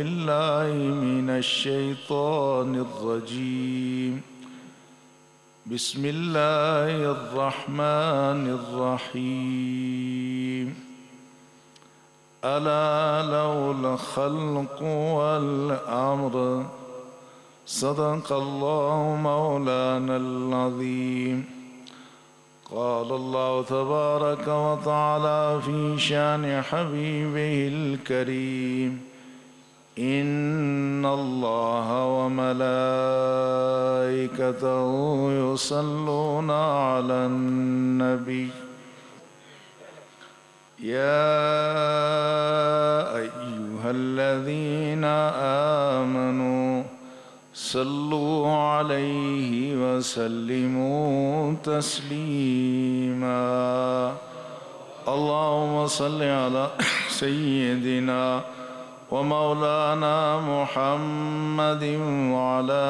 بالله من الشيطان الرجيم بسم الله الرحمن الرحيم ألا له الخلق والأمر صدق الله مولانا العظيم قال الله تبارك وتعالى في شان حبيبه الكريم إن الله وملائكته يصلون على النبي يا أيها الذين آمنوا صلوا عليه وسلموا تسليما اللهم صل على سيدنا ومولانا محمد وعلى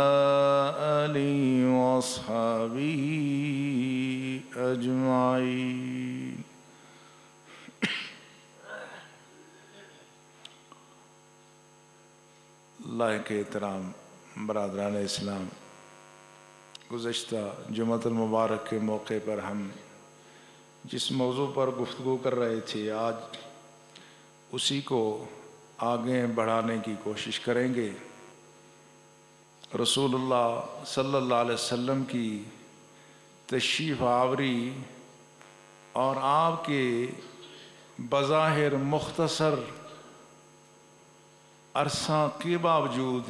آله وأصحابه أجمعين. لائق احترام برادران اسلام، گزشتہ جمعۃ المبارک کے موقع پر ہم جس موضوع پر گفتگو کر رہے تھے آج اسی کو آگے بڑھانے کی کوشش کریں گے. رسول اللہ صلی اللہ علیہ وسلم کی تشریف آوری اور آپ کے بظاہر مختصر عرصہ کے باوجود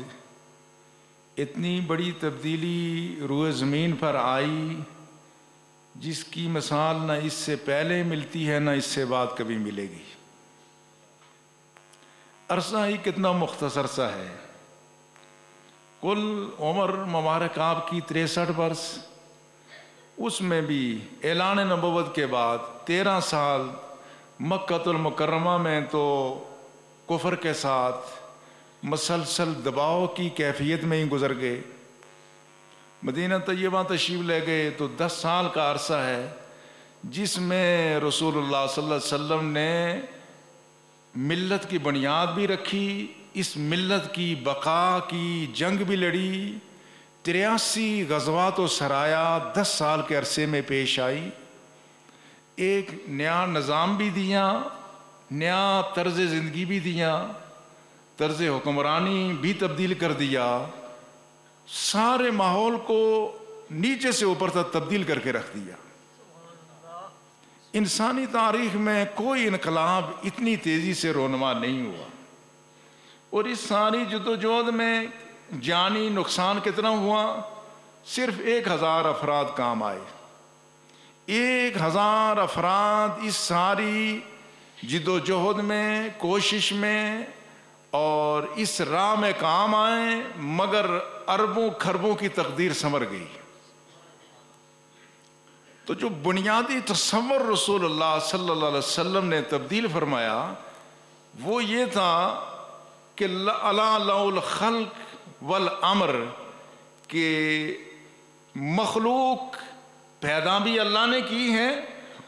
اتنی بڑی تبدیلی روئے زمین پر آئی جس کی مثال نہ اس سے پہلے ملتی ہے نہ اس سے بعد کبھی ملے گی. عرصہ ہی کتنا مختصر سا ہے. کل عمر مبارک آپ کی 63 برس، اس میں بھی اعلان نبوت کے بعد 13 سال مکہ المکرمہ میں تو کفر کے ساتھ مسلسل دباؤ کی کیفیت میں ہی گزر گئے. مدینہ طیبہ تشریف لے گئے تو 10 سال کا عرصہ ہے جس میں رسول اللہ صلی اللہ علیہ وسلم نے ملت کی بنیاد بھی رکھی، اس ملت کی بقا کی جنگ بھی لڑی. 83 غزوات و سرایا 10 سال کے عرصے میں پیش آئی. ایک نیا نظام بھی دیا، نیا طرز زندگی بھی دیا، طرز حکمرانی بھی تبدیل کر دیا، سارے ماحول کو نیچے سے اوپر تک تبدیل کر کے رکھ دیا. انسانی تاریخ میں کوئی انقلاب اتنی تیزی سے رونما نہیں ہوا. اور اس ساری جدوجہد میں جانی نقصان کتنا ہوا؟ صرف 1000 افراد کام آئے. 1000 افراد اس ساری جدوجہد میں، کوشش میں اور اس راہ میں کام آئے، مگر اربوں کھربوں کی تقدیر سنور گئی. تو جو بنیادی تصور رسول اللہ صلی اللہ علیہ وسلم نے تبدیل فرمایا وہ یہ تھا کہ الا له الخلق والامر، کہ مخلوق پیدا بھی اللہ نے کی ہے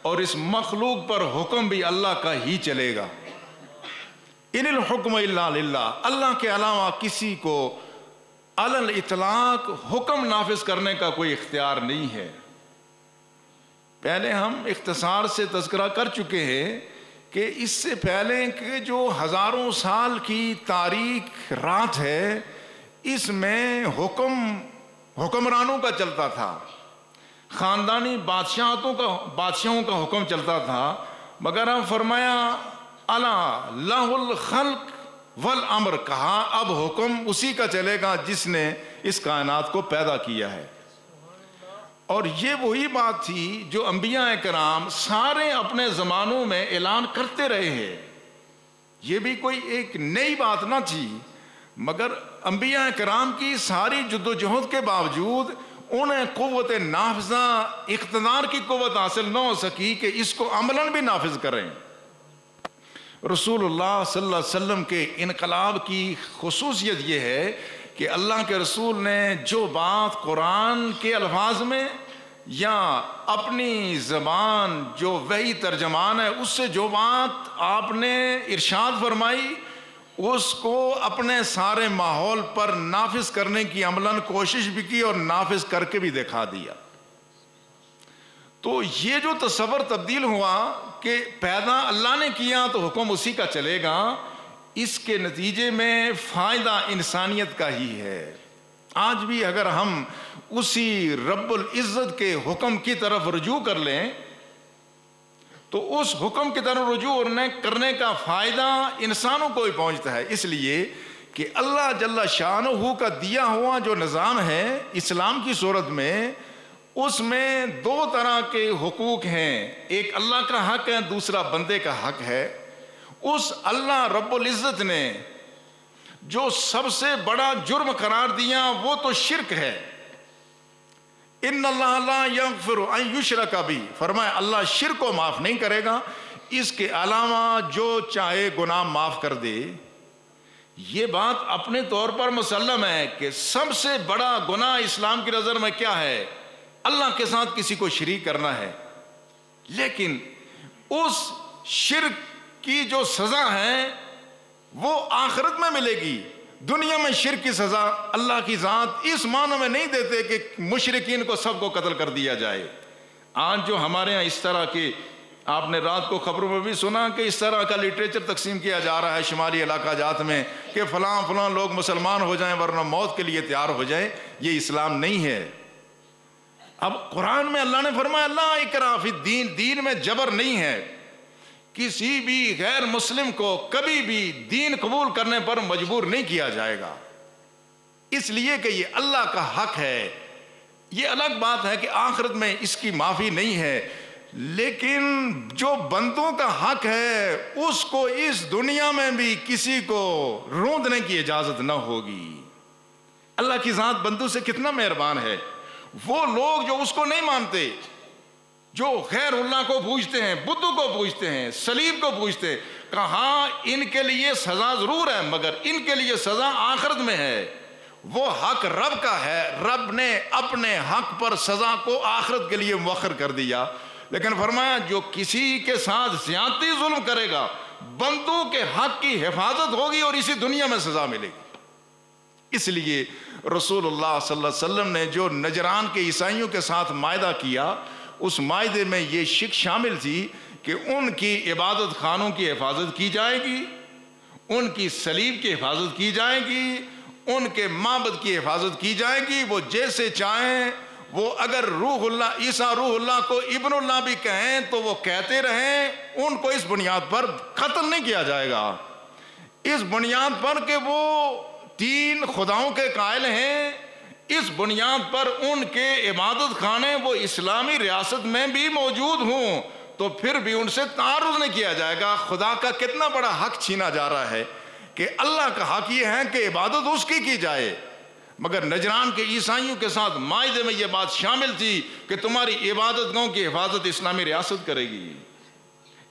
اور اس مخلوق پر حکم بھی اللہ کا ہی چلے گا. ان الحکم الا للہ، اللہ کے علاوہ کسی کو علی الاطلاق حکم نافذ کرنے کا کوئی اختیار نہیں ہے. پہلے ہم اختصار سے تذکرہ کر چکے ہیں کہ اس سے پہلے کہ جو ہزاروں سال کی تاریخ رات ہے اس میں حکمرانوں کا چلتا تھا، خاندانی بادشاہوں کا حکم چلتا تھا، مگر اب فرمایا الا لہ الخلق والامر، کہا اب حکم اسی کا چلے گا جس نے اس کائنات کو پیدا کیا ہے. اور یہ وہی بات تھی جو انبیاء کرام سارے اپنے زمانوں میں اعلان کرتے رہے ہیں. یہ بھی کوئی ایک نئی بات نہ تھی، مگر انبیاء کرام کی ساری جدوجہد کے باوجود انہیں قوت نافذہ، اقتدار کی قوت حاصل نہ ہو سکی کہ اس کو عملاً بھی نافذ کریں. رسول اللہ صلی اللہ علیہ وسلم کے انقلاب کی خصوصیت یہ ہے کہ اللہ کے رسول نے جو بات قرآن کے الفاظ میں یا اپنی زبان جو وحی ترجمان ہے اس سے جو بات آپ نے ارشاد فرمائی، اس کو اپنے سارے ماحول پر نافذ کرنے کی عملاً کوشش بھی کی اور نافذ کر کے بھی دکھا دیا۔ تو یہ جو تصور تبدیل ہوا کہ پیدا اللہ نے کیا تو حکم اسی کا چلے گا، اس کے نتیجے میں فائدہ انسانیت کا ہی ہے۔ آج بھی اگر ہم اسی رب العزت کے حکم کی طرف رجوع کر لیں تو اس حکم کی طرف رجوع کرنے کا فائدہ انسانوں کو ہی پہنچتا ہے، اس لیے کہ اللہ جل شانہ کا دیا ہوا جو نظام ہے اسلام کی صورت میں، اس میں دو طرح کے حقوق ہیں، ایک اللہ کا حق ہے، دوسرا بندے کا حق ہے۔ اس اللہ رب العزت نے جو سب سے بڑا جرم قرار دیا وہ تو شرک ہے۔ ان اللہ لا یغفر ان یشرک بہ، فرمایا اللہ شرک کو معاف نہیں کرے گا، اس کے علاوہ جو چاہے گناہ معاف کر دے۔ یہ بات اپنے طور پر مسلم ہے کہ سب سے بڑا گناہ اسلام کی نظر میں کیا ہے؟ اللہ کے ساتھ کسی کو شریک کرنا ہے، لیکن اس شرک کی جو سزا ہے وہ آخرت میں ملے گی۔ دنیا میں شرک کی سزا اللہ کی ذات اس معنی میں نہیں دیتے کہ مشرکین کو سب کو قتل کر دیا جائے۔ آج جو ہمارے ہاں اس طرح کے، آپ نے رات کو خبروں میں بھی سنا کہ اس طرح کا لٹریچر تقسیم کیا جا رہا ہے شمالی علاقہ جات میں کہ فلاں فلاں لوگ مسلمان ہو جائیں ورنہ موت کے لیے تیار ہو جائیں، یہ اسلام نہیں ہے۔ اب قرآن میں اللہ نے فرمایا لا اکراہ فی الدین، دین میں جبر نہیں ہے، کسی بھی غیر مسلم کو کبھی بھی دین قبول کرنے پر مجبور نہیں کیا جائے گا، اس لیے کہ یہ اللہ کا حق ہے۔ یہ الگ بات ہے کہ آخرت میں اس کی معافی نہیں ہے، لیکن جو بندوں کا حق ہے اس کو اس دنیا میں بھی کسی کو روندنے کی اجازت نہ ہوگی۔ اللہ کی ذات بندوں سے کتنا مہربان ہے۔ وہ لوگ جو اس کو نہیں مانتے، جو غیر اللہ کو پوجتے ہیں، بدھ کو پوجتے ہیں، صلیب کو پوجتے ہیں، کہاں ان کے لیے سزا ضرور ہے مگر ان کے لیے سزا آخرت میں ہے۔ وہ حق رب کا ہے، رب نے اپنے حق پر سزا کو آخرت کے لیے مؤخر کر دیا، لیکن فرمایا جو کسی کے ساتھ زیادتی ظلم کرے گا بندوں کے حق کی حفاظت ہوگی اور اسی دنیا میں سزا ملے گی۔ اس لیے رسول اللہ صلی اللہ علیہ وسلم نے جو نجران کے عیسائیوں کے ساتھ معاہدہ کیا، اس معاہدے میں یہ شک شامل تھی کہ ان کی عبادت خانوں کی حفاظت کی جائے گی، ان کی صلیب کی حفاظت کی جائے گی، ان کے معبد کی حفاظت کی جائے گی، وہ جیسے چاہیں، وہ اگر روح اللہ عیسیٰ روح اللہ کو ابن اللہ بھی کہیں تو وہ کہتے رہیں، ان کو اس بنیاد پر قتل نہیں کیا جائے گا، اس بنیاد پر کہ وہ تین خداؤں کے قائل ہیں، اس بنیاد پر ان کے عبادت خانے وہ اسلامی ریاست میں بھی موجود ہوں تو پھر بھی ان سے تعارض نہیں کیا جائے گا۔ خدا کا کتنا بڑا حق چھینا جا رہا ہے کہ اللہ کا حق یہ ہے کہ عبادت اس کی جائے، مگر نجران کے عیسائیوں کے ساتھ معاہدے میں یہ بات شامل تھی کہ تمہاری عبادت گاہوں کی حفاظت اسلامی ریاست کرے گی،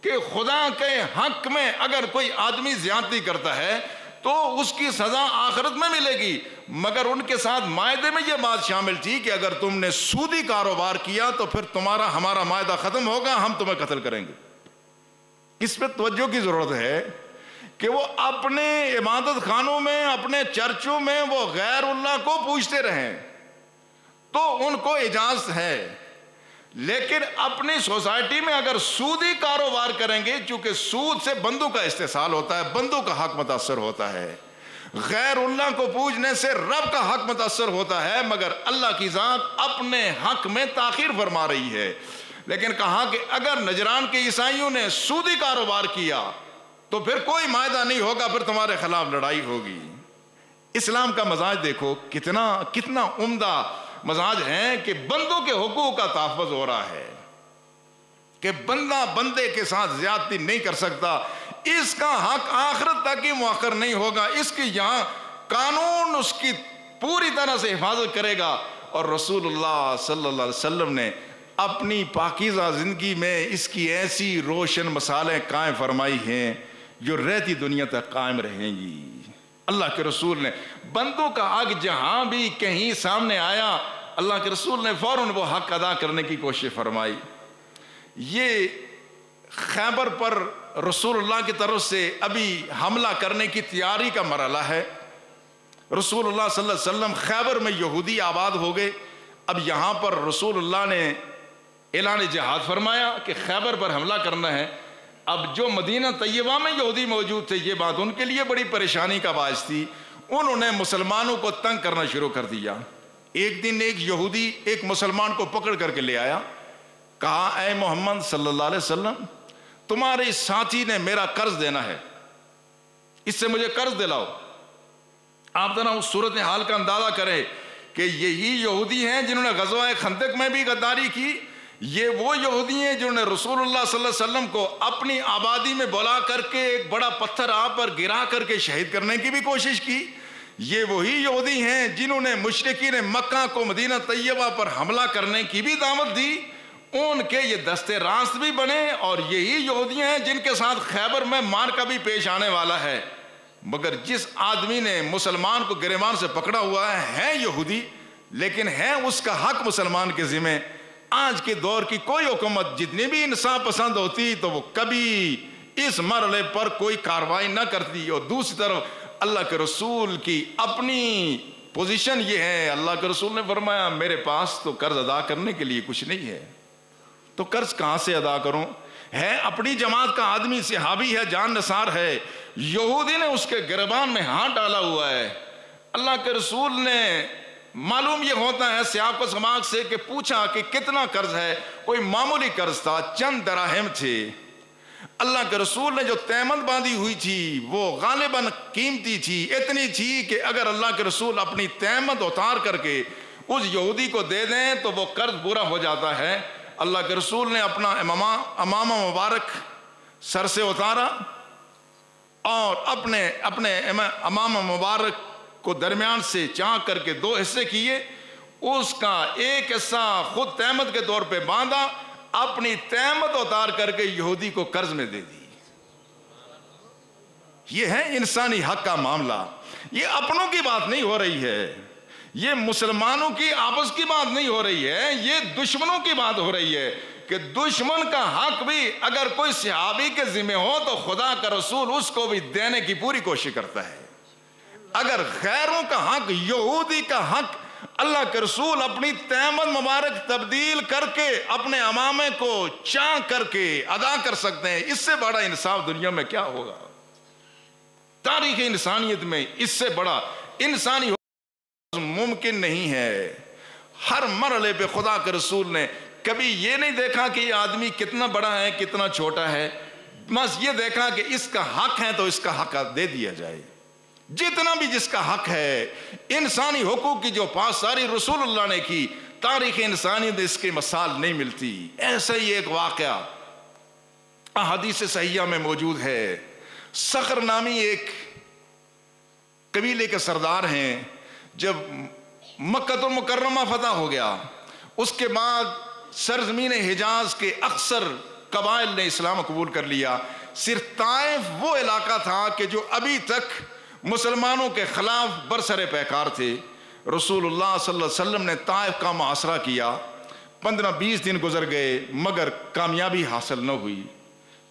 کہ خدا کے حق میں اگر کوئی آدمی زیادتی کرتا ہے تو اس کی سزا آخرت میں ملے گی، مگر ان کے ساتھ معاہدے میں یہ بات شامل تھی کہ اگر تم نے سودی کاروبار کیا تو پھر ہمارا معاہدہ ختم ہوگا، ہم تمہیں قتل کریں گے۔ اس پہ توجہ کی ضرورت ہے کہ وہ اپنے عبادت خانوں میں، اپنے چرچوں میں وہ غیر اللہ کو پوجتے رہیں تو ان کو اجازت ہے، لیکن اپنی سوسائٹی میں اگر سودی کاروبار کریں گے، چونکہ سود سے بندوں کا استحصال ہوتا ہے، بندوں کا حق متاثر ہوتا ہے، غیر اللہ کو پوجنے سے رب کا حق متاثر ہوتا ہے، مگر اللہ کی ذات اپنے حق میں تاخیر فرما رہی ہے۔ لیکن کہا کہ اگر نجران کے عیسائیوں نے سودی کاروبار کیا تو پھر کوئی معاہدہ نہیں ہوگا، پھر تمہارے خلاف لڑائی ہوگی۔ اسلام کا مزاج دیکھو کتنا عمدہ مزاج ہے کہ بندوں کے حقوق کا تحفظ ہو رہا ہے، کہ بندہ بندے کے ساتھ زیادتی نہیں کر سکتا، اس کا حق آخرت تک ہی مؤخر نہیں ہوگا، اس کی یہاں قانون اس کی پوری طرح سے حفاظت کرے گا۔ اور رسول اللہ صلی اللہ علیہ وسلم نے اپنی پاکیزہ زندگی میں اس کی ایسی روشن مثالیں قائم فرمائی ہیں جو رہتی دنیا تک قائم رہیں گی۔ اللہ کے رسول نے بندوں کا حق جہاں بھی کہیں سامنے آیا، اللہ کے رسول نے فوراً وہ حق ادا کرنے کی کوشش فرمائی۔ یہ خیبر پر رسول اللہ کی طرف سے ابھی حملہ کرنے کی تیاری کا مرحلہ ہے. رسول اللہ صلی اللہ علیہ وسلم خیبر میں یہودی آباد ہو گئے. اب یہاں پر رسول اللہ نے اعلان جہاد فرمایا کہ خیبر پر حملہ کرنا ہے. اب جو مدینہ طیبہ میں یہودی موجود تھے یہ بات ان کے لیے بڑی پریشانی کا باعث تھی. انہوں نے مسلمانوں کو تنگ کرنا شروع کر دیا. ایک دن ایک یہودی ایک مسلمان کو پکڑ کر کے لے آیا. کہا اے محمد صلی اللہ علیہ وسلم تمہارے اس ساتھی نے میرا قرض دینا ہے, اس سے مجھے قرض دلاؤ. آپ ذرا اس صورتحال کا اندازہ کریں کہ یہی یہودی ہیں جنہوں نے غزوہ خندق میں بھی غداری کی. یہ وہ یہودی ہیں جنہوں نے رسول اللہ صلی اللہ علیہ وسلم کو اپنی آبادی میں بلا کر کے ایک بڑا پتھر آپ پر گرا کر کے شہید کرنے کی بھی کوشش کی. یہ وہی یہودی ہیں جنہوں نے مشرکین مکہ کو مدینہ طیبہ پر حملہ کرنے کی بھی دعوت دی. ان کے یہ دستے راست بھی بنے اور یہی یہودی ہیں جن کے ساتھ خیبر میں معرکہ بھی پیش آنے والا ہے. مگر جس آدمی نے مسلمان کو گریبان سے پکڑا ہوا ہے یہودی, لیکن ہے اس کا حق مسلمان کے ذمہ. آج کے دور کی کوئی حکومت جتنی بھی انصاف پسند ہوتی تو وہ کبھی اس مرحلے پر کوئی کارروائی نہ کرتی. اور دوسری طرف اللہ کے رسول کی اپنی پوزیشن یہ ہے, اللہ کے رسول نے فرمایا میرے پاس تو قرض ادا کرنے کے لیے کچھ نہیں ہے, تو قرض کہاں سے ادا کروں؟ ہے اپنی جماعت کا آدمی, صحابی ہے, جان نثار ہے, یہودی نے اس کے گریبان میں ہاتھ ڈالا ہوا ہے. اللہ کے رسول نے معلوم یہ ہوتا ہے سیاق و سماق سے کہ پوچھا کہ کتنا قرض ہے. کوئی معمولی قرض تھا, چند دراہم تھے. اللہ کے رسول نے جو تیمن باندھی ہوئی تھی وہ غالباً قیمتی تھی, اتنی تھی کہ اگر اللہ کے رسول اپنی تیمن اتار کر کے اس یہودی کو دے دیں تو وہ قرض پورا ہو جاتا ہے. اللہ کے رسول نے اپنا امامہ مبارک سر سے اتارا اور اپنے امامہ مبارک کو درمیان سے چاک کر کے دو حصے کیے. اس کا ایک حصہ خود تہمت کے طور پہ باندھا, اپنی تہمت اتار کر کے یہودی کو قرض میں دے دی. یہ ہے انسانی حق کا معاملہ. یہ اپنوں کی بات نہیں ہو رہی ہے, یہ مسلمانوں کی آپس کی بات نہیں ہو رہی ہے, یہ دشمنوں کی بات ہو رہی ہے کہ دشمن کا حق بھی اگر کوئی صحابی کے ذمہ ہو تو خدا کا رسول اس کو بھی دینے کی پوری کوشش کرتا ہے. اگر غیروں کا حق, یہودی کا حق, اللہ کے رسول اپنی تیمن مبارک تبدیل کر کے اپنے امامے کو چاک کر کے ادا کر سکتے ہیں, اس سے بڑا انصاف دنیا میں کیا ہوگا؟ تاریخ انسانیت میں اس سے بڑا انسانی ممکن نہیں ہے. ہر مرحلے پہ خدا کے رسول نے کبھی یہ نہیں دیکھا کہ یہ آدمی کتنا بڑا ہے کتنا چھوٹا ہے, بس یہ دیکھا کہ اس کا حق ہے تو اس کا حق دے دیا جائے. جتنا بھی جس کا حق ہے, انسانی حقوق کی جو پاسداری رسول اللہ نے کی, تاریخ انسانیت اس کی مثال نہیں ملتی. ایسا ہی ایک واقعہ احادیث صحیحہ میں موجود ہے. صخر نامی ایک قبیلے کے سردار ہیں. جب مکہ المکرمہ فتح ہو گیا اس کے بعد سرزمین حجاز کے اکثر قبائل نے اسلام قبول کر لیا. صرف طائف وہ علاقہ تھا کہ جو ابھی تک مسلمانوں کے خلاف برسر پیکار تھے. رسول اللہ صلی اللہ علیہ وسلم نے طائف کا محاصرہ کیا. 15-20 دن گزر گئے مگر کامیابی حاصل نہ ہوئی,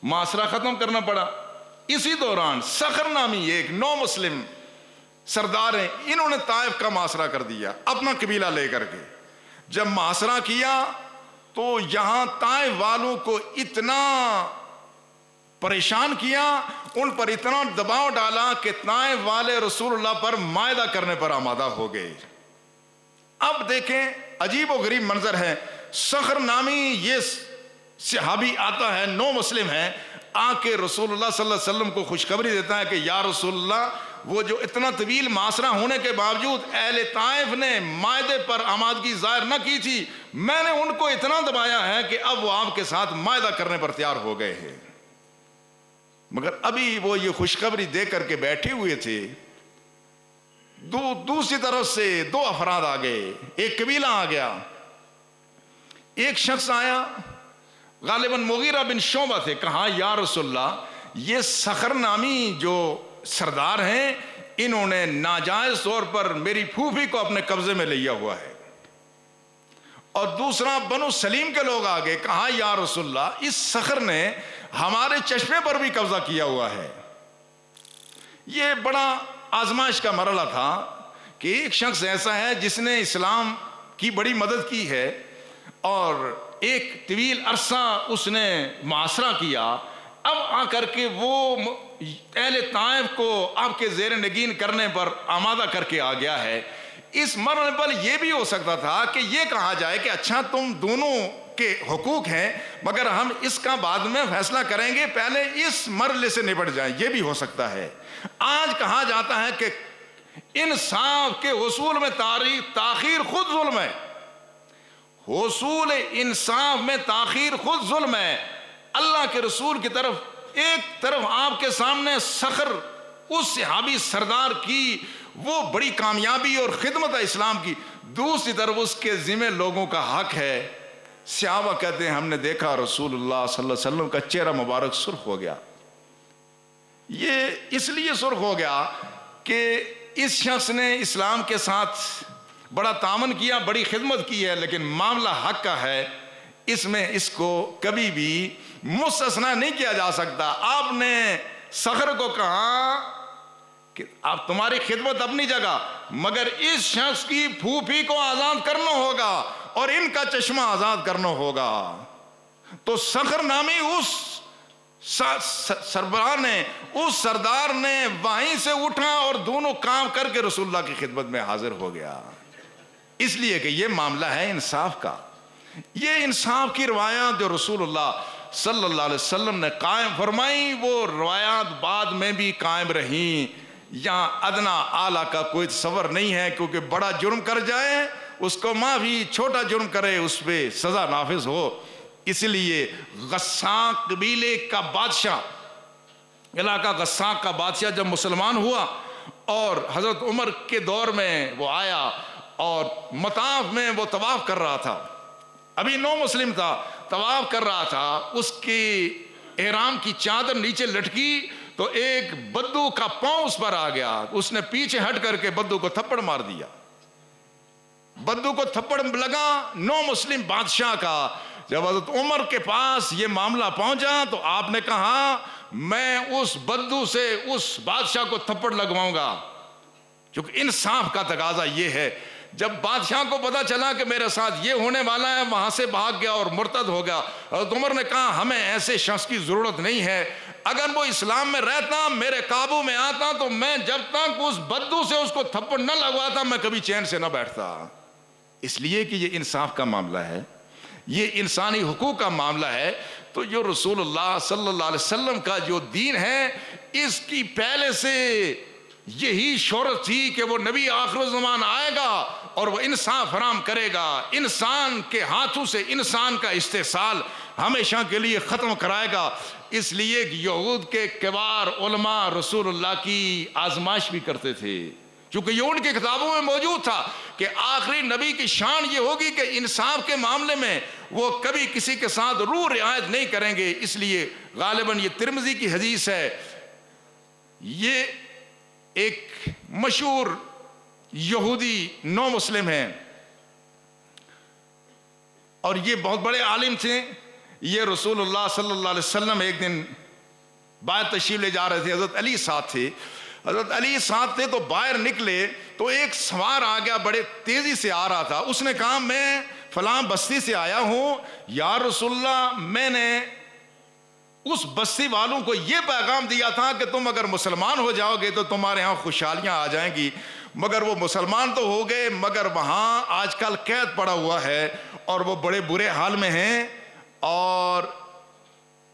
محاصرہ ختم کرنا پڑا. اسی دوران صخر نامی ایک نو مسلم سردار ہیں, انہوں نے طائف کا محاصرہ کر دیا اپنا قبیلہ لے کر کے. جب محاصرہ کیا تو یہاں طائف والوں کو اتنا پریشان کیا, ان پر اتنا دباؤ ڈالا کہ طائف والے رسول اللہ پر مائدہ کرنے پر آمادہ ہو گئے. اب دیکھیں عجیب و غریب منظر ہے. صخر نامی یہ صحابی آتا ہے, نو مسلم ہے, آ کے رسول اللہ صلی اللہ علیہ وسلم کو خوشخبری دیتا ہے کہ یا رسول اللہ, وہ جو اتنا طویل محاصرہ ہونے کے باوجود اہل طائف نے مائدے پر آمادگی ظاہر نہ کی تھی, میں نے ان کو اتنا دبایا ہے کہ اب وہ آپ کے ساتھ مائدہ کرنے پر تیار ہو گئے ہیں. مگر ابھی وہ یہ خوشخبری دے کر کے بیٹھے ہوئے تھے, دوسری طرف سے دو افراد آ گئے, ایک قبیلہ آ گیا. ایک شخص آیا, غالباً مغیرہ بن شعبہ تھے. کہا یا رسول اللہ, یہ صخر نامی جو سردار ہیں انہوں نے ناجائز طور پر میری پھوپھی کو اپنے قبضے میں لیا ہوا ہے اور دوسرا بنو سلیم کے لوگ آگے، کہا یا رسول اللہ اس صخر نے ہمارے چشمے پر بھی قبضہ کیا ہوا ہے۔ یہ بڑا آزمائش کا مرحلہ تھا کہ ایک شخص ایسا ہے جس نے اسلام کی بڑی مدد کی ہے اور ایک طویل عرصہ اس نے معاشرہ کیا، اب آ کر کے وہ اہل طائف کو آپ کے زیر نگین کرنے پر آمادہ کر کے آ گیا ہے۔ اس مرحلے پر یہ بھی ہو سکتا تھا کہ یہ کہا جائے کہ اچھا تم دونوں کے حقوق ہیں مگر ہم اس کا بعد میں فیصلہ کریں گے، پہلے اس مرحلے سے نپٹ جائیں، یہ بھی ہو سکتا ہے۔ آج کہا جاتا ہے کہ انصاف کے حصول میں تاخیر خود ظلم ہے، حصول انصاف میں تاخیر خود ظلم ہے۔ اللہ کے رسول کی طرف ایک طرف آپ کے سامنے صخر اس صحابی سردار کی وہ بڑی کامیابی اور خدمت اسلام کی، دوسری طرف اس کے ذمہ لوگوں کا حق ہے۔ صحابہ کہتے ہیں ہم نے دیکھا رسول اللہ صلی اللہ علیہ وسلم کا چہرہ مبارک سرخ ہو گیا۔ یہ اس لیے سرخ ہو گیا کہ اس شخص نے اسلام کے ساتھ بڑا تعاون کیا، بڑی خدمت کی ہے، لیکن معاملہ حق کا ہے، اس میں اس کو کبھی بھی مستثنا نہیں کیا جا سکتا۔ آپ نے صخر کو کہا کہ آپ تمہاری خدمت اپنی جگہ، مگر اس شخص کی پھوپھی کو آزاد کرنا ہوگا اور ان کا چشمہ آزاد کرنا ہوگا۔ تو صخر نامی اس سربراہ نے، اس سردار نے وہیں سے اٹھا اور دونوں کام کر کے رسول اللہ کی خدمت میں حاضر ہو گیا، اس لیے کہ یہ معاملہ ہے انصاف کا۔ یہ انصاف کی روایات جو رسول اللہ صلی اللہ علیہ وسلم نے قائم فرمائی، وہ روایات بعد میں بھی قائم رہیں۔ یہاں ادنا اعلیٰ کا کوئی تصور نہیں ہے، کیونکہ بڑا جرم کر جائے اس کو معافی، چھوٹا جرم کرے اس پہ سزا نافذ ہو۔ اس لیے غسان قبیلے کا بادشاہ، علاقہ غسان کا بادشاہ جب مسلمان ہوا اور حضرت عمر کے دور میں وہ آیا اور مطاف میں وہ طواف کر رہا تھا، ابھی نو مسلم تھا، طواف کر رہا تھا، اس کی احرام کی چادر نیچے لٹکی تو ایک بدو کا پاؤں اس پر آ گیا، اس نے پیچھے ہٹ کر کے بدو کو تھپڑ مار دیا۔ بدو کو تھپڑ لگا نو مسلم بادشاہ کا۔ جب حضرت عمر کے پاس یہ معاملہ پہنچا تو آپ نے کہا میں اس بدو سے اس بادشاہ کو تھپڑ لگواؤں گا، کیونکہ انصاف کا تقاضا یہ ہے۔ جب بادشاہ کو پتا چلا کہ میرے ساتھ یہ ہونے والا ہے، وہاں سے بھاگ گیا اور مرتد ہو گیا۔ حضرت عمر نے کہا ہمیں ایسے شخص کی ضرورت نہیں ہے، اگر وہ اسلام میں رہتا، میرے قابو میں آتا، تو میں جب تک اس بدو سے اس کو تھپڑ نہ لگواتا میں کبھی چین سے نہ بیٹھتا۔ اس لیے کہ یہ انصاف کا معاملہ ہے، یہ انسانی حقوق کا معاملہ ہے۔ تو جو رسول اللہ صلی اللہ علیہ وسلم کا جو دین ہے، اس کی پہلے سے یہی شہرت تھی کہ وہ نبی آخر الزمان آئے گا اور وہ انصاف فراہم کرے گا، انسان کے ہاتھوں سے انسان کا استحصال ہمیشہ کے لیے ختم کرائے گا۔ اس لیے کہ یہود کے کبار علماء رسول اللہ کی آزمائش بھی کرتے تھے، چونکہ یہ ان کی کتابوں میں موجود تھا کہ آخری نبی کی شان یہ ہوگی کہ انصاف کے معاملے میں وہ کبھی کسی کے ساتھ روح رعایت نہیں کریں گے۔ اس لیے غالباً یہ ترمذی کی حدیث ہے، یہ ایک مشہور یہودی نو مسلم ہیں اور یہ بہت بڑے عالم تھے۔ یہ رسول اللہ صلی اللہ علیہ وسلم ایک دن باہر تشریف لے جا رہے تھے، حضرت علی ساتھ تھے، حضرت علی ساتھ تھے، تو باہر نکلے تو ایک سوار آ گیا، بڑے تیزی سے آ رہا تھا۔ اس نے کہا میں فلاں بستی سے آیا ہوں، یا رسول اللہ میں نے اس بستی والوں کو یہ پیغام دیا تھا کہ تم اگر مسلمان ہو جاؤ گے تو تمہارے ہاں خوشحالیاں آ جائیں گی، مگر وہ مسلمان تو ہو گئے، مگر وہاں آج کل قید پڑا ہوا ہے اور وہ بڑے برے حال میں ہیں، اور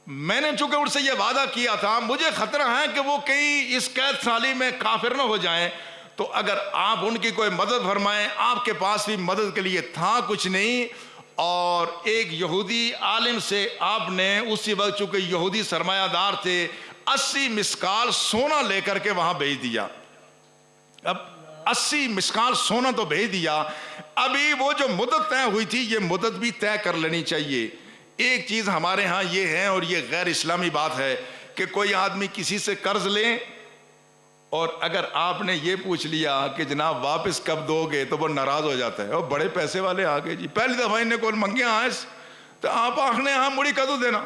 میں نے چونکہ ان سے یہ وعدہ کیا تھا، مجھے خطرہ ہے کہ وہ کہیں اس قید سالی میں کافر نہ ہو جائیں، تو اگر آپ ان کی کوئی مدد فرمائیں۔ آپ کے پاس بھی مدد کے لیے تھا کچھ نہیں، اور ایک یہودی عالم سے آپ نے اسی وقت، چونکہ یہودی سرمایہ دار تھے، 80 مسکال سونا لے کر کے وہاں بھیج دیا۔ اب 80 مسکال سونا تو بھیج دیا، ابھی وہ جو مدت طے ہوئی تھی یہ مدت بھی طے کر لینی چاہیے۔ ایک چیز ہمارے ہاں یہ ہے، اور یہ غیر اسلامی بات ہے، کہ کوئی آدمی کسی سے قرض لے اور اگر آپ نے یہ پوچھ لیا کہ جناب واپس کب دو گے تو وہ ناراض ہو جاتا ہے. اور بڑے پیسے والے آ گئے جی, پہلی دفعہ انہیں کول منگیا آئس تو آپ آخنے ہاں مڑی کدو دینا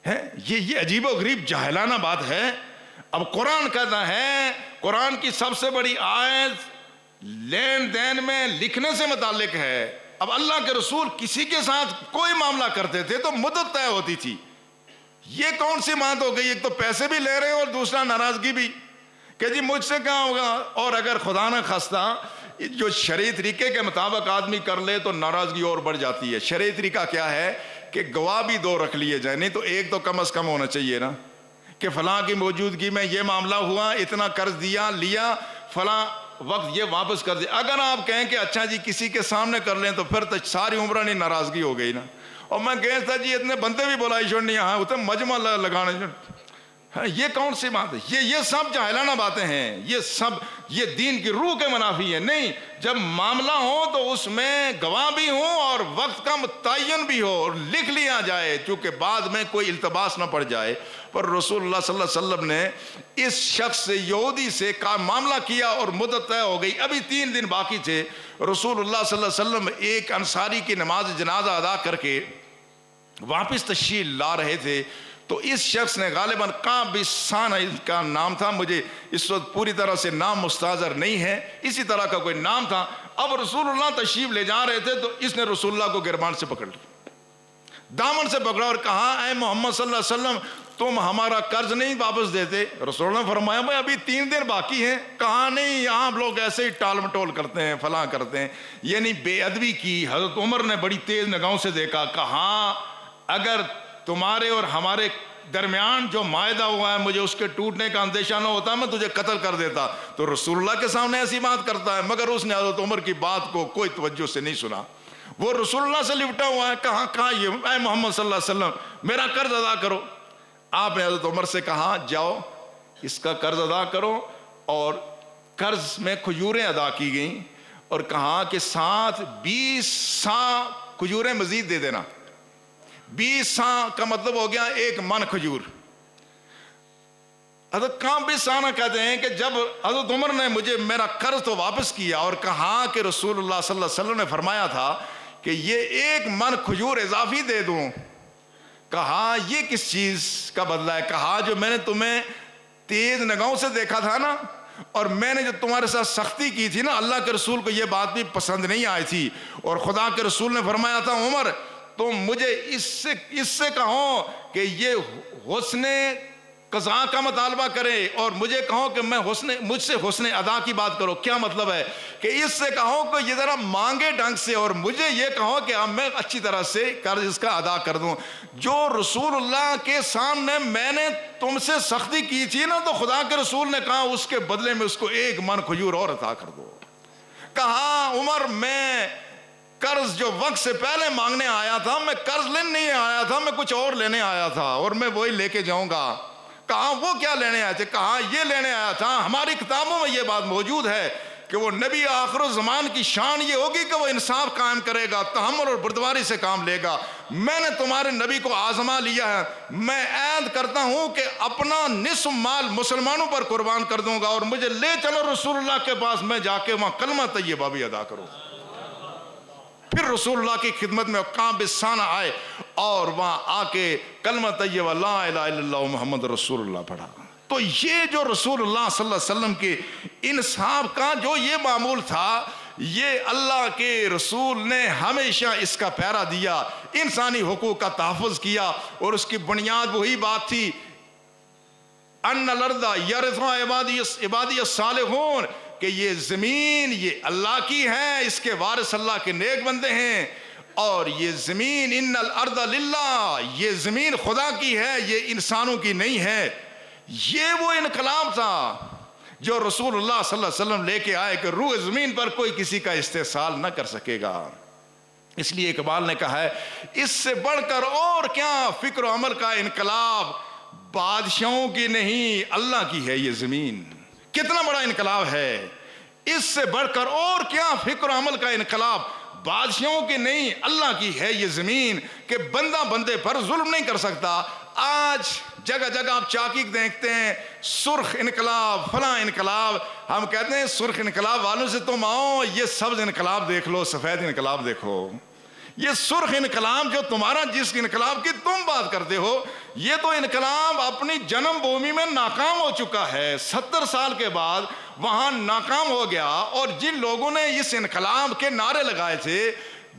ہے. یہ عجیب و غریب جاہلانہ بات ہے. اب قرآن کہتا ہے, قرآن کی سب سے بڑی آیت لین دین میں لکھنے سے متعلق ہے. اب اللہ کے رسول کسی کے ساتھ کوئی معاملہ کرتے تھے تو مدت طے ہوتی تھی. یہ کون سی بات ہو گئی؟ ایک تو پیسے بھی لے رہے ہیں اور دوسرا ناراضگی بھی کہ جی مجھ سے کہاں ہوگا. اور اگر خدا نہ خواستہ جو شرعی طریقے کے مطابق آدمی کر لے تو ناراضگی اور بڑھ جاتی ہے. شرعی طریقہ کیا ہے کہ گواہ بھی 2 رکھ لیے جائیں, نہیں تو ایک تو کم از کم ہونا چاہیے نا, کہ فلاں کی موجودگی میں یہ معاملہ ہوا, اتنا قرض دیا لیا, فلاں وقت یہ واپس کر دیا. اگر آپ کہیں کہ اچھا جی کسی کے سامنے کر لیں تو پھر تو ساری عمر نہیں ناراضگی ہو گئی نا. اور میں گئے تھا جی اتنے بندے بھی بلائی چھوڑنی ہاں اتنے مجمع لگانے. یہ کون سی بات ہے؟ یہ سب جاہلانہ باتیں ہیں. یہ سب یہ دین کی روح کے منافی ہیں. نہیں, جب معاملہ ہو تو اس میں گواہ بھی ہوں اور وقت کا متعین بھی ہو اور لکھ لیا جائے, چونکہ بعد میں کوئی التباس نہ پڑ جائے. پر رسول اللہ صلی اللہ علیہ وسلم نے اس شخص سے, یہودی سے معاملہ کیا اور مدت طے ہو گئی, ابھی 3 دن باقی تھے. رسول اللہ صلی اللہ علیہ وسلم ایک انصاری کی نماز جنازہ ادا کر کے واپس تشریف لا رہے تھے تو اس شخص نے, غالباً قعب بن سانہ اس کا نام تھا, مجھے اس وقت پوری طرح سے نام مستحضر نہیں ہے, اسی طرح کا کوئی نام تھا. اب رسول اللہ تشریف لے جا رہے تھے تو اس نے رسول اللہ کو گربان سے پکڑ لیا, دامن سے پکڑا اور کہا اے محمد صلی اللہ علیہ وسلم تم ہمارا قرض نہیں واپس دیتے؟ رسول اللہ نے فرمایا بھائی ابھی 3 دن باقی ہیں. کہا نہیں, آپ لوگ ایسے ہی ٹال مٹول کرتے ہیں, فلاں کرتے ہیں. یعنی بے ادبی کی. حضرت عمر نے بڑی تیز نگاہوں سے دیکھا, کہا اگر تمہارے اور ہمارے درمیان جو معاہدہ ہوا ہے مجھے اس کے ٹوٹنے کا اندیشہ نہ ہوتا میں تجھے قتل کر دیتا. تو رسول اللہ کے سامنے ایسی بات کرتا ہے, مگر اس نے حضرت عمر کی بات کو کوئی توجہ سے نہیں سنا. وہ رسول اللہ سے لپٹا ہوا ہے. کہا یہ اے محمد صلی اللہ علیہ وسلم میرا قرض ادا کرو. آپ نے حضرت عمر سے کہا جاؤ اس کا قرض ادا کرو, اور قرض میں کھجوریں ادا کی گئیں اور کہا کہ ساتھ 20 سا کھجوریں مزید دے دینا. 20 سا کا مطلب ہو گیا 1 من کھجور. حضرت قعب بن سانہ کہتے ہیں کہ جب حضرت عمر نے مجھے میرا قرض تو واپس کیا اور کہا کہ رسول اللہ صلی اللہ علیہ وسلم نے فرمایا تھا کہ یہ 1 من کھجور اضافی دے دوں. کہا یہ کس چیز کا بدلہ ہے؟ کہا جو میں نے تمہیں تیز نگاہوں سے دیکھا تھا نا, اور میں نے جو تمہارے ساتھ سختی کی تھی نا, اللہ کے رسول کو یہ بات بھی پسند نہیں آئی تھی, اور خدا کے رسول نے فرمایا تھا عمر تم مجھے اس سے کہو کہ یہ حسن قضاء کا مطالبہ کرے اور مجھے کہو کہ مجھ سے حسن ادا کی بات کرو. کیا مطلب ہے کہ اس سے کہو کہ یہ ذرا مانگے ڈھنگ سے, اور مجھے یہ کہو کہ اب میں اچھی طرح سے قرض اس کا ادا کر دوں. جو رسول اللہ کے سامنے میں نے تم سے سختی کی تھی نا, تو خدا کے رسول نے کہا اس کے بدلے میں اس کو 1 من کھجور اور عطا کر دو. کہا عمر میں قرض جو وقت سے پہلے مانگنے آیا تھا, میں قرض لینے نہیں آیا تھا, میں کچھ اور لینے آیا تھا اور میں وہی لے کے جاؤں گا. کہا وہ کیا لینے آئے تھے؟ کہا یہ لینے آیا تھا, ہماری کتابوں میں یہ بات موجود ہے کہ وہ نبی آخر الزمان کی شان یہ ہوگی کہ وہ انصاف قائم کرے گا, تحمل اور بردباری سے کام لے گا. میں نے تمہارے نبی کو آزما لیا ہے, میں عہد کرتا ہوں کہ اپنا نصف مال مسلمانوں پر قربان کر دوں گا, اور مجھے لے چلو رسول اللہ کے پاس, میں جا کے وہاں کلمہ طیبہ بھی ادا کروں. پھر رسول اللہ کی خدمت میں قعب بن سانہ آئے اور وہاں آ کے کلمہ طیبہ لا الہ الا اللہ محمد رسول اللہ پڑھا. تو یہ جو رسول اللہ صلی اللہ علیہ وسلم کے انصاف کا جو یہ معمول تھا, یہ اللہ کے رسول نے ہمیشہ اس کا پیرا دیا, انسانی حقوق کا تحفظ کیا, اور اس کی بنیاد وہی بات تھی ان الارض یرثها عبادی الصالحون, کہ یہ زمین یہ اللہ کی ہے, اس کے وارث اللہ کے نیک بندے ہیں, اور یہ زمین ان الارض للہ, یہ زمین خدا کی ہے, یہ انسانوں کی نہیں ہے. یہ وہ انقلاب تھا جو رسول اللہ صلی اللہ علیہ وسلم لے کے آئے کہ روح زمین پر کوئی کسی کا استحصال نہ کر سکے گا. اس لیے اقبال نے کہا ہے اس سے بڑھ کر اور کیا فکر و عمل کا انقلاب, بادشاہوں کی نہیں اللہ کی ہے یہ زمین. کتنا بڑا انقلاب ہے, اس سے بڑھ کر اور کیا فکر و عمل کا انقلاب, بادشاہوں کی نہیں اللہ کی ہے یہ زمین, کہ بندہ بندے پر ظلم نہیں کر سکتا. آج جگہ جگہ آپ چاکی دیکھتے ہیں, سرخ انقلاب، فلاں انقلاب، ہم کہتے ہیں سرخ انقلاب والوں سے تم آؤ، یہ سبز انقلاب دیکھ لو، سفید انقلاب دیکھو۔ یہ سرخ انقلاب جو تمہارا، جس انقلاب کی تم بات کرتے ہو، یہ تو انقلاب اپنی جنم بھومی میں ناکام ہو چکا ہے، 70 سال کے بعد وہاں ناکام ہو گیا۔ اور جن لوگوں نے اس انقلاب کے نعرے لگائے تھے،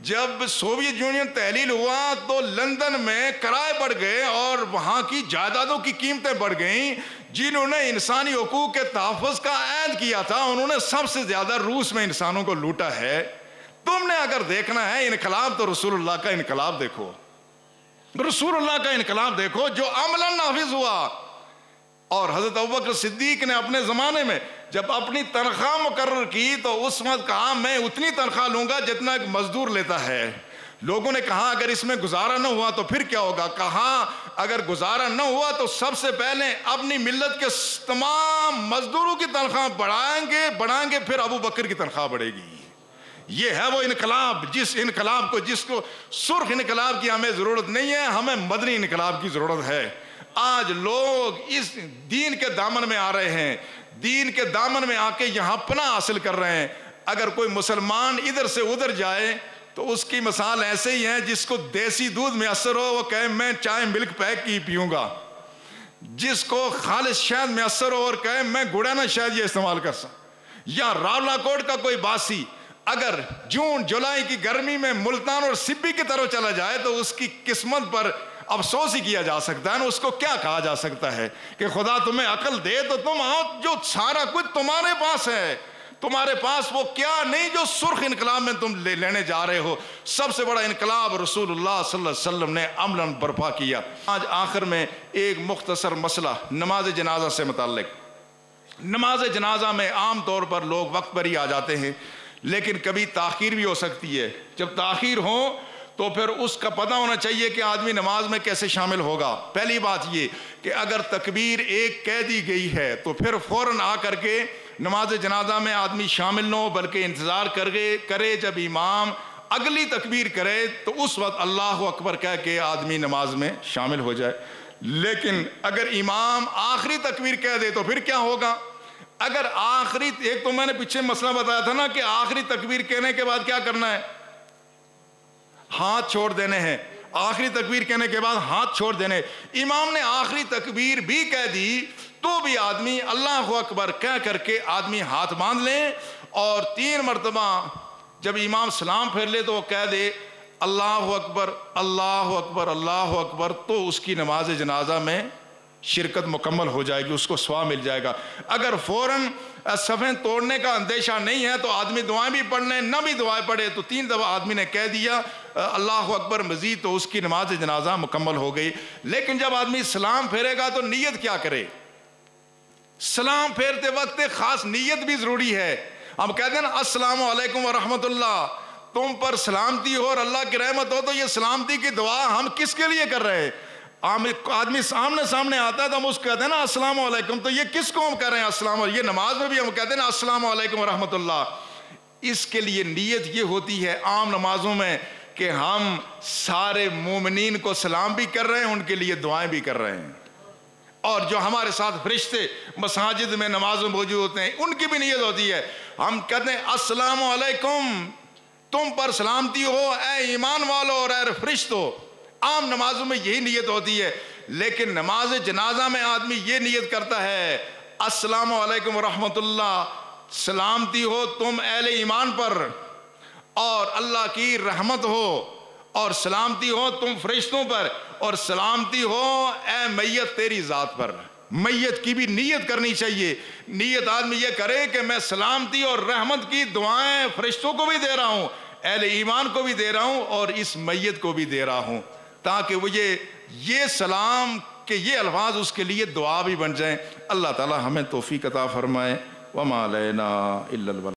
جب سوویت یونین تحلیل ہوا تو لندن میں کرائے بڑھ گئے اور وہاں کی جائیدادوں کی قیمتیں بڑھ گئیں۔ جنہوں نے انسانی حقوق کے تحفظ کا عہد کیا تھا، انہوں نے سب سے زیادہ روس میں انسانوں کو لوٹا ہے۔ تم نے اگر دیکھنا ہے انقلاب تو رسول اللہ کا انقلاب دیکھو، رسول اللہ کا انقلاب دیکھو جو عملاً نافذ ہوا۔ اور حضرت ابوبکر صدیق نے اپنے زمانے میں جب اپنی تنخواہ مقرر کی تو اس وقت کہا میں اتنی تنخواہ لوں گا جتنا ایک مزدور لیتا ہے۔ لوگوں نے کہا اگر اس میں گزارا نہ ہوا تو پھر کیا ہوگا؟ کہا اگر گزارا نہ ہوا تو سب سے پہلے اپنی ملت کے تمام مزدوروں کی تنخواہ بڑھائیں گے، پھر ابو بکر کی تنخواہ بڑھے گی۔ یہ ہے وہ انقلاب، جس کو سرخ انقلاب کی ہمیں ضرورت نہیں ہے، ہمیں مدنی انقلاب کی ضرورت ہے۔ آج لوگ اس دین کے دامن میں آ رہے ہیں، دین کے دامن میں آ کے یہاں پناہ حاصل کر رہے ہیں۔ اگر کوئی مسلمان ادھر سے ادھر جائے تو اس کی مثال ایسے ہی ہے جس کو دیسی دودھ میسر ہو وہ کہے میں چائے ملک پیک کی پیوں گا، جس کو خالص شہد میسر ہو اور کہے میں گڑانا شہد یہ استعمال کر سکتا۔ یا راولا کوٹ کا کوئی باسی اگر جون جولائی کی گرمی میں ملتان اور سبی کی طرف چلا جائے تو اس کی قسمت پر افسوس ہی کیا جا سکتا ہے۔ اس کو کیا کہا جا سکتا ہے کہ خدا تمہیں عقل دے تو تم آؤ، جو سارا کچھ تمہارے پاس ہے، تمہارے پاس وہ کیا نہیں جو سرخ انقلاب میں تم لینے جا رہے ہو۔ سب سے بڑا انقلاب رسول اللہ صلی اللہ علیہ وسلم نے عملاً برپا کیا۔ آج آخر میں ایک مختصر مسئلہ نماز جنازہ سے متعلق۔ نماز جنازہ میں عام طور پر لوگ وقت پر ہی آ جاتے ہیں، لیکن کبھی تاخیر بھی ہو سکتی ہے۔ جب تاخیر ہو تو پھر اس کا پتہ ہونا چاہیے کہ آدمی نماز میں کیسے شامل ہوگا۔ پہلی بات یہ کہ اگر تکبیر ایک کہہ دی گئی ہے تو پھر فوراً آ کر کے نماز جنازہ میں آدمی شامل نہ ہو، بلکہ انتظار کرے جب امام اگلی تکبیر کرے تو اس وقت اللہ اکبر کہہ کے آدمی نماز میں شامل ہو جائے۔ لیکن اگر امام آخری تکبیر کہہ دے تو پھر کیا ہوگا؟ اگر آخری، ایک تو میں نے پیچھے مسئلہ بتایا تھا نا کہ آخری تکبیر کہنے کے بعد کیا کرنا ہے؟ ہاتھ چھوڑ دینے ہیں۔ آخری تکبیر کہنے کے بعد ہاتھ چھوڑ دینے۔ امام نے آخری تکبیر بھی کہہ دی تو بھی آدمی اللہ اکبر کہہ کر کے آدمی ہاتھ باندھ لے، اور 3 مرتبہ جب امام سلام پھیر لے تو وہ کہہ دے اللہ اکبر اللہ اکبر اللہ اکبر، تو اس کی نماز جنازہ میں شرکت مکمل ہو جائے گی، اس کو ثواب مل جائے گا۔ اگر فوراً صفیں توڑنے کا اندیشہ نہیں ہے تو آدمی دعائیں بھی پڑھ لیں، نہ بھی دعائیں پڑھے تو 3 دفعہ آدمی نے کہہ دیا اللہ اکبر مزید تو اس کی نماز جنازہ مکمل ہو گئی۔ لیکن جب آدمی سلام پھیرے گا تو نیت کیا کرے؟ سلام پھیرتے وقت خاص نیت بھی ضروری ہے۔ ہم کہتے ہیں نا السلام علیکم ورحمۃ اللہ، تم پر سلامتی ہو اور اللہ کی رحمت ہو، تو یہ سلامتی کی دعا ہم کس کے لیے کر رہے ہیں؟ آدمی سامنے آتا ہے تو ہم اس کو کہتے ہیں نا السلام علیکم، تو یہ کس کو ہم کر رہے ہیں السلام علیکم؟ یہ نماز میں بھی ہم کہتے ہیں نا السلام علیکم ورحمۃ اللہ۔ اس کے لیے نیت یہ ہوتی ہے عام نمازوں میں کہ ہم سارے مومنین کو سلام بھی کر رہے ہیں، ان کے لیے دعائیں بھی کر رہے ہیں، اور جو ہمارے ساتھ فرشتے مساجد میں نماز میں موجود ہوتے ہیں ان کی بھی نیت ہوتی ہے۔ ہم کہتے ہیں السلام علیکم، تم پر سلامتی ہو اے ایمان والو اور اے فرشتو۔ عام نمازوں میں یہی نیت ہوتی ہے، لیکن نماز جنازہ میں آدمی یہ نیت کرتا ہے السلام علیکم ورحمۃ اللہ، سلامتی ہو تم اہل ایمان پر اور اللہ کی رحمت ہو، اور سلامتی ہو تم فرشتوں پر، اور سلامتی ہو اے میت تیری ذات پر۔ میت کی بھی نیت کرنی چاہیے۔ نیت آدمی یہ کرے کہ میں سلامتی اور رحمت کی دعائیں فرشتوں کو بھی دے رہا ہوں، اہل ایمان کو بھی دے رہا ہوں، اور اس میت کو بھی دے رہا ہوں، تاکہ وہ یہ سلام کہ یہ الفاظ اس کے لیے دعا بھی بن جائیں۔ اللہ تعالی ہمیں توفیق عطا فرمائے۔ وما علینا الا البلاغ۔